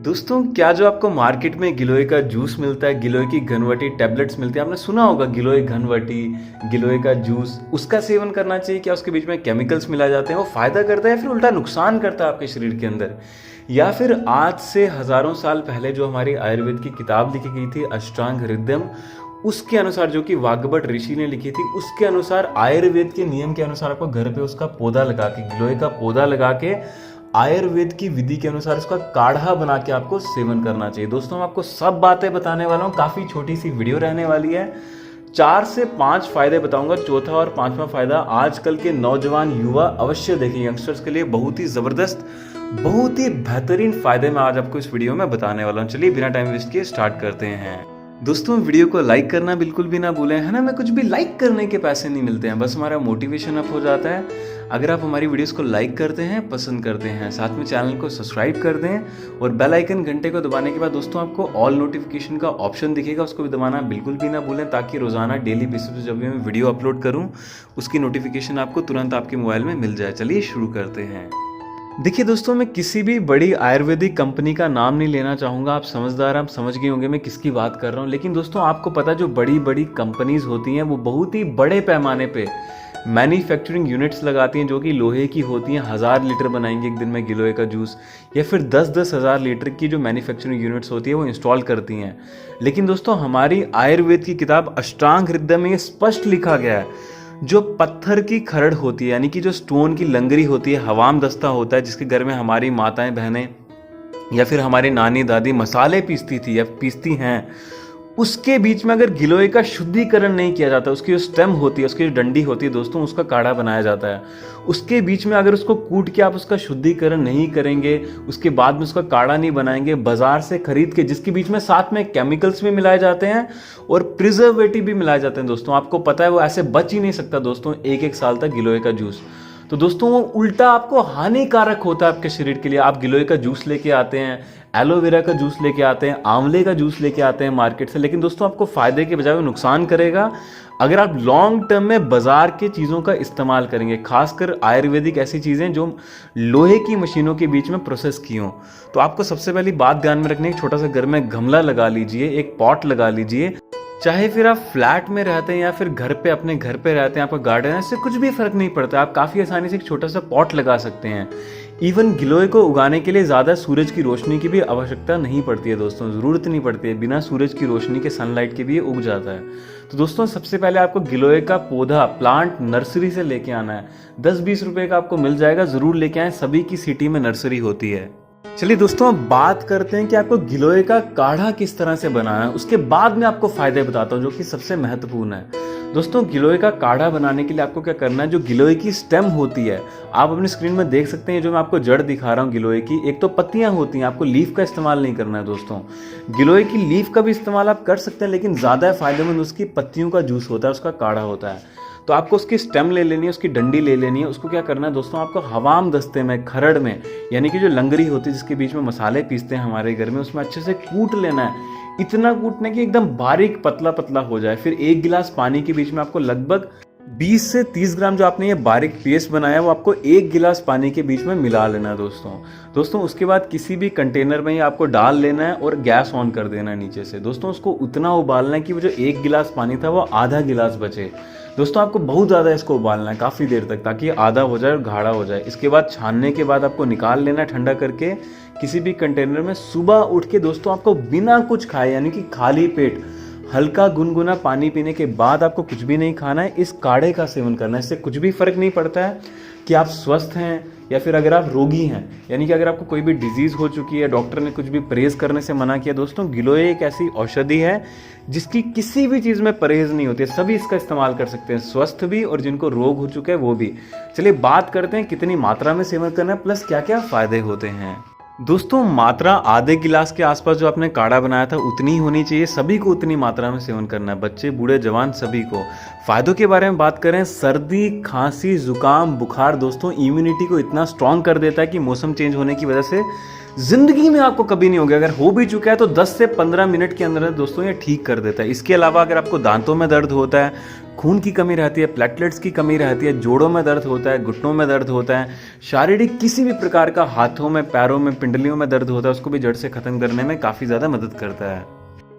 दोस्तों, क्या जो आपको मार्केट में गिलोय का जूस मिलता है, गिलोय की घनवटी टैबलेट्स मिलती है, आपने सुना होगा गिलोय घनवटी, गिलोय का जूस, उसका सेवन करना चाहिए? क्या उसके बीच में केमिकल्स मिलाए जाते हैं, वो फायदा करता है या फिर उल्टा नुकसान करता है आपके शरीर के अंदर? या फिर आज से हजारों साल पहले जो हमारी आयुर्वेद की किताब लिखी गई थी अष्टांग हृदयम, उसके अनुसार, जो कि वाग्भट ऋषि ने लिखी थी, उसके अनुसार आयुर्वेद के नियम के अनुसार आपको घर पे उसका पौधा लगा के, गिलोय का पौधा लगा के आयुर्वेद की विधि के अनुसार उसका काढ़ा बना के आपको सेवन करना चाहिए। दोस्तों, मैं आपको सब बातें बताने वाला हूँ, काफी छोटी सी वीडियो रहने वाली है। 4 से 5 फायदे बताऊंगा, चौथा और 5वां फायदा आजकल के नौजवान युवा अवश्य देखें, यंगस्टर्स के लिए बहुत ही जबरदस्त, बहुत ही बेहतरीन फायदे मैं आज आपको इस वीडियो में बताने वाला हूँ। चलिए बिना टाइम वेस्ट किए स्टार्ट करते हैं। दोस्तों, वीडियो को लाइक करना बिल्कुल भी ना भूलें, है ना। मैं कुछ भी लाइक करने के पैसे नहीं मिलते हैं, बस हमारा मोटिवेशन अप हो जाता है अगर आप हमारी वीडियोस को लाइक करते हैं, पसंद करते हैं, साथ में चैनल को सब्सक्राइब कर दें और बेल आइकन घंटे को दबाने के बाद दोस्तों आपको ऑल नोटिफिकेशन का ऑप्शन दिखेगा, उसको भी दबाना बिल्कुल भी ना भूलें, ताकि रोजाना डेली बेसिस पे जब भी मैं वीडियो अपलोड करूँ उसकी नोटिफिकेशन आपको तुरंत आपके मोबाइल में मिल जाए। चलिए शुरू करते हैं। देखिए दोस्तों, मैं किसी भी बड़ी आयुर्वेदिक कंपनी का नाम नहीं लेना चाहूँगा, आप समझदार, आप समझ गए होंगे मैं किसकी बात कर रहा हूँ। लेकिन दोस्तों, आपको पता है जो बड़ी बड़ी कंपनीज होती हैं वो बहुत ही बड़े पैमाने पे मैन्युफैक्चरिंग यूनिट्स लगाती हैं, जो कि लोहे की होती हैं। 1000 लीटर बनाएंगे एक दिन में गिलोय का जूस, या फिर 10-10 हज़ार लीटर की जो मैन्युफैक्चरिंग यूनिट्स होती है वो इंस्टॉल करती हैं। लेकिन दोस्तों, हमारी आयुर्वेद की किताब अष्टांग हृदय में ये स्पष्ट लिखा गया है, जो पत्थर की खरड़ होती है, यानी कि जो स्टोन की लंगरी होती है, हवाम दस्ता होता है, जिसके घर में हमारी माताएं बहनें या फिर हमारी नानी दादी मसाले पीसती थी या पीसती हैं, उसके बीच में अगर गिलोय का शुद्धिकरण नहीं किया जाता, उसकी जो स्टेम होती है, उसकी जो डंडी होती है दोस्तों, उसका काढ़ा बनाया जाता है। उसके बीच में अगर उसको कूट के आप उसका शुद्धिकरण नहीं करेंगे, उसके बाद में उसका काढ़ा नहीं बनाएंगे, बाजार से खरीद के, जिसके बीच में साथ में केमिकल्स भी मिलाए जाते हैं और प्रिजर्वेटिव भी मिलाए जाते हैं दोस्तों, आपको पता है वो ऐसे बच ही नहीं सकता दोस्तों 1-1 साल तक गिलोय का जूस। तो दोस्तों, वो उल्टा आपको हानिकारक होता है आपके शरीर के लिए। आप गिलोय का जूस लेके आते हैं, एलोवेरा का जूस लेके आते हैं, आंवले का जूस लेके आते हैं मार्केट से, लेकिन दोस्तों आपको फायदे के बजाय वो नुकसान करेगा अगर आप लॉन्ग टर्म में बाजार के चीज़ों का इस्तेमाल करेंगे, खासकर आयुर्वेदिक ऐसी चीज़ें जो लोहे की मशीनों के बीच में प्रोसेस की हों। तो आपको सबसे पहली बात ध्यान में रखनी है, छोटा सा घर में गमला लगा लीजिए, एक पॉट लगा लीजिए, चाहे फिर आप फ्लैट में रहते हैं या फिर घर पे, अपने घर पे रहते हैं, आपका गार्डन है, इससे कुछ भी फर्क नहीं पड़ता। आप काफ़ी आसानी से एक छोटा सा पॉट लगा सकते हैं। इवन गिलोय को उगाने के लिए ज़्यादा सूरज की रोशनी की भी आवश्यकता नहीं पड़ती है दोस्तों, ज़रूरत नहीं पड़ती है, बिना सूरज की रोशनी के, सनलाइट के भी ये उग जाता है। तो दोस्तों, सबसे पहले आपको गिलोय का पौधा प्लांट नर्सरी से लेके आना है। 10-20 रुपए का आपको मिल जाएगा, ज़रूर लेके आए, सभी की सिटी में नर्सरी होती है। चलिए दोस्तों, अब बात करते हैं कि आपको गिलोय का काढ़ा किस तरह से बनाना है। उसके बाद में आपको फायदे बताता हूँ जो कि सबसे महत्वपूर्ण है। दोस्तों, गिलोय का काढ़ा बनाने के लिए आपको क्या करना है, जो गिलोय की स्टेम होती है, आप अपनी स्क्रीन में देख सकते हैं, जो मैं आपको जड़ दिखा रहा हूँ गिलोय की, एक तो पत्तियां होती हैं, आपको लीफ का इस्तेमाल नहीं करना है दोस्तों। गिलोय की लीफ का भी इस्तेमाल आप कर सकते हैं, लेकिन ज़्यादा फायदेमंद उसकी पत्तियों का जूस होता है, उसका काढ़ा होता है। तो आपको उसकी स्टेम ले लेनी है, उसकी डंडी ले लेनी है। उसको क्या करना है दोस्तों, आपको हवाम दस्ते में, खरड़ में, यानी कि जो लंगरी होती है जिसके बीच में मसाले पीसते हैं हमारे घर में, उसमें अच्छे से कूट लेना है। इतना कूटना कि एकदम बारीक पतला पतला हो जाए। फिर 1 गिलास पानी के बीच में आपको लगभग 20 से 30 ग्राम जो आपने ये बारीक पेस्ट बनाया है वो आपको 1 गिलास पानी के बीच में मिला लेना है दोस्तों। उसके बाद किसी भी कंटेनर में ये आपको डाल लेना है और गैस ऑन कर देना है नीचे से। दोस्तों, उसको उतना उबालना है कि वो जो 1 गिलास पानी था वो आधा गिलास बचे। दोस्तों, आपको बहुत ज़्यादा इसको उबालना है, काफ़ी देर तक, ताकि आधा हो जाए और गाढ़ा हो जाए। इसके बाद छानने के बाद आपको निकाल लेना है ठंडा करके किसी भी कंटेनर में। सुबह उठ के दोस्तों आपको बिना कुछ खाए, यानी कि खाली पेट, हल्का गुनगुना पानी पीने के बाद आपको कुछ भी नहीं खाना है, इस काढ़े का सेवन करना है। इससे कुछ भी फर्क नहीं पड़ता है कि आप स्वस्थ हैं या फिर अगर आप रोगी हैं, यानी कि अगर आपको कोई भी डिजीज हो चुकी है, डॉक्टर ने कुछ भी परहेज करने से मना किया। दोस्तों, गिलोय एक ऐसी औषधि है जिसकी किसी भी चीज़ में परहेज नहीं होती है, सभी इसका इस्तेमाल कर सकते हैं, स्वस्थ भी और जिनको रोग हो चुका है वो भी। चलिए बात करते हैं कितनी मात्रा में सेवन करना है, प्लस क्या क्या फायदे होते हैं। दोस्तों, मात्रा आधे गिलास के आसपास जो आपने काढ़ा बनाया था उतनी ही होनी चाहिए, सभी को उतनी मात्रा में सेवन करना है, बच्चे बूढ़े जवान सभी को। फायदों के बारे में बात करें, सर्दी, खांसी, जुकाम, बुखार दोस्तों इम्यूनिटी को इतना स्ट्रांग कर देता है कि मौसम चेंज होने की वजह से जिंदगी में आपको कभी नहीं होगा, अगर हो भी चुका है तो 10 से 15 मिनट के अंदर दोस्तों ये ठीक कर देता है। इसके अलावा अगर आपको दांतों में दर्द होता है, खून की कमी रहती है, प्लेटलेट्स की कमी रहती है, जोड़ों में दर्द होता है, घुटनों में दर्द होता है, शारीरिक किसी भी प्रकार का हाथों में, पैरों में, पिंडलियों में दर्द होता है, उसको भी जड़ से खत्म करने में काफ़ी ज़्यादा मदद करता है।